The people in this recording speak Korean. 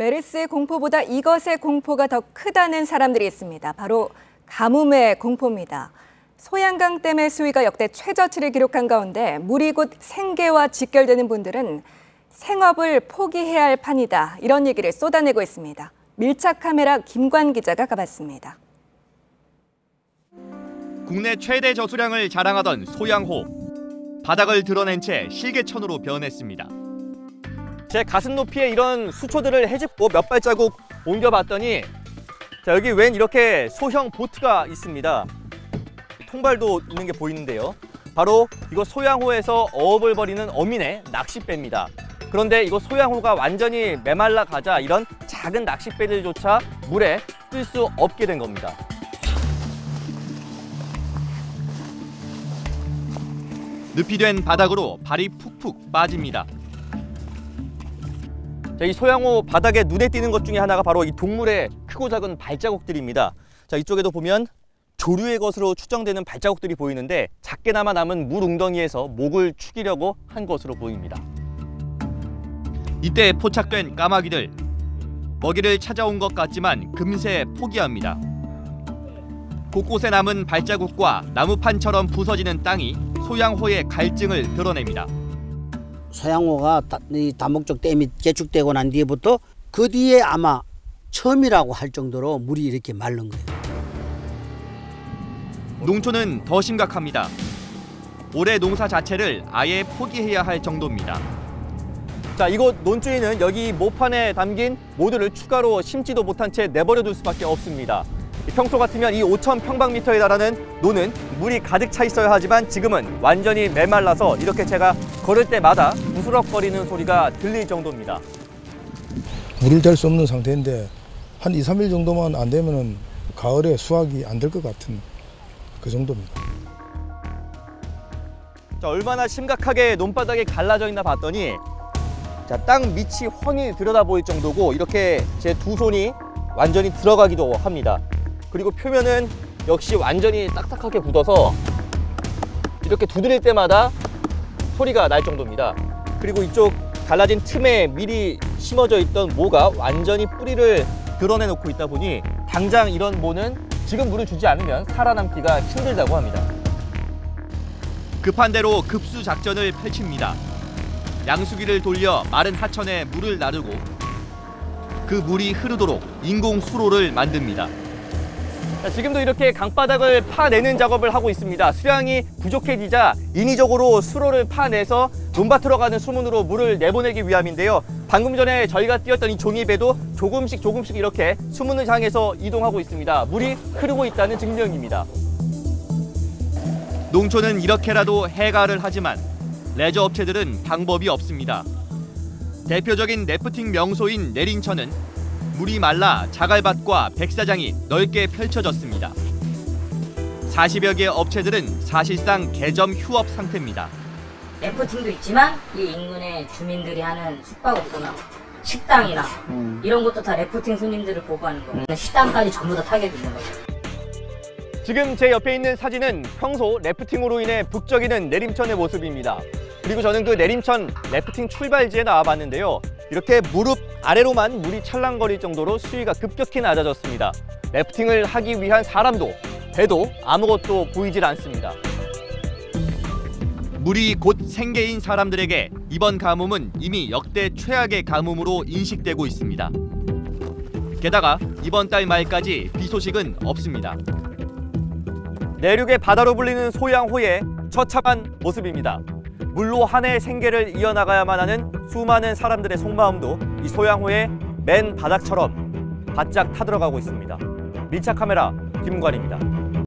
메르스의 공포보다 이것의 공포가 더 크다는 사람들이 있습니다. 바로 가뭄의 공포입니다. 소양강댐의 수위가 역대 최저치를 기록한 가운데 물이 곧 생계와 직결되는 분들은 생업을 포기해야 할 판이다. 이런 얘기를 쏟아내고 있습니다. 밀착 카메라 김관 기자가 가봤습니다. 국내 최대 저수량을 자랑하던 소양호. 바닥을 드러낸 채 실개천으로 변했습니다. 제 가슴 높이에 이런 수초들을 헤집고 몇 발자국 옮겨봤더니 여기 웬 이렇게 소형 보트가 있습니다. 통발도 있는 게 보이는데요. 바로 이거 소양호에서 어업을 벌이는 어민의 낚싯배입니다. 그런데 이거 소양호가 완전히 메말라 가자 이런 작은 낚싯배들조차 물에 뜰 수 없게 된 겁니다. 늪이 된 바닥으로 발이 푹푹 빠집니다. 이 소양호 바닥에 눈에 띄는 것 중에 하나가 바로 이 동물의 크고 작은 발자국들입니다. 자, 이쪽에도 보면 조류의 것으로 추정되는 발자국들이 보이는데 작게나마 남은 물 웅덩이에서 목을 축이려고 한 것으로 보입니다. 이때 포착된 까마귀들. 먹이를 찾아온 것 같지만 금세 포기합니다. 곳곳에 남은 발자국과 나무판처럼 부서지는 땅이 소양호의 갈증을 드러냅니다. 소양호가 이 다목적 댐이 개축되고 난 뒤에부터 그 뒤에 아마 처음이라고 할 정도로 물이 이렇게 마른 거예요. 농촌은 더 심각합니다. 올해 농사 자체를 아예 포기해야 할 정도입니다. 자, 이곳 논주인은 여기 모판에 담긴 모두를 추가로 심지도 못한 채 내버려둘 수밖에 없습니다. 평소 같으면 이 5,000평방미터에 달하는 논은 물이 가득 차 있어야 하지만 지금은 완전히 메말라서 이렇게 제가 걸을 때마다 부스럭거리는 소리가 들릴 정도입니다. 물을 댈 수 없는 상태인데 한 2, 3일 정도만 안 되면은 가을에 수확이 안 될 것 같은 그 정도입니다. 자, 얼마나 심각하게 논바닥이 갈라져 있나 봤더니 자, 땅 밑이 훤히 들여다 보일 정도고 이렇게 제 두 손이 완전히 들어가기도 합니다. 그리고 표면은 역시 완전히 딱딱하게 굳어서 이렇게 두드릴 때마다 소리가 날 정도입니다. 그리고 이쪽 갈라진 틈에 미리 심어져 있던 모가 완전히 뿌리를 드러내놓고 있다 보니 당장 이런 모는 지금 물을 주지 않으면 살아남기가 힘들다고 합니다. 급한 대로 급수 작전을 펼칩니다. 양수기를 돌려 마른 하천에 물을 나르고 그 물이 흐르도록 인공 수로를 만듭니다. 자, 지금도 이렇게 강바닥을 파내는 작업을 하고 있습니다. 수량이 부족해지자 인위적으로 수로를 파내서 논밭으로 가는 수문으로 물을 내보내기 위함인데요. 방금 전에 저희가 띄었던 이 종이배도 조금씩 이렇게 수문을 향해서 이동하고 있습니다. 물이 흐르고 있다는 증명입니다. 농촌은 이렇게라도 해가를 하지만 레저 업체들은 방법이 없습니다. 대표적인 래프팅 명소인 내린천은 물이 말라 자갈밭과 백사장이 넓게 펼쳐졌습니다. 40여 개의 업체들은 사실상 개점 휴업 상태입니다. 래프팅도 있지만 이 인근의 주민들이 하는 숙박업소나 식당이나 이런 것도 다 래프팅 손님들을 보고하는 거예요. 식당까지 전부 다 타게 되는 거예요. 지금 제 옆에 있는 사진은 평소 래프팅으로 인해 북적이는 내림천의 모습입니다. 그리고 저는 그 내림천 래프팅 출발지에 나와봤는데요. 이렇게 무릎 아래로만 물이 찰랑거릴 정도로 수위가 급격히 낮아졌습니다. 래프팅을 하기 위한 사람도 배도 아무것도 보이질 않습니다. 물이 곧 생계인 사람들에게 이번 가뭄은 이미 역대 최악의 가뭄으로 인식되고 있습니다. 게다가 이번 달 말까지 비 소식은 없습니다. 내륙의 바다로 불리는 소양호의 처참한 모습입니다. 물로 한 해의 생계를 이어나가야만 하는 수많은 사람들의 속마음도 이 소양호의 맨 바닥처럼 바짝 타들어가고 있습니다. 밀착 카메라 김관입니다.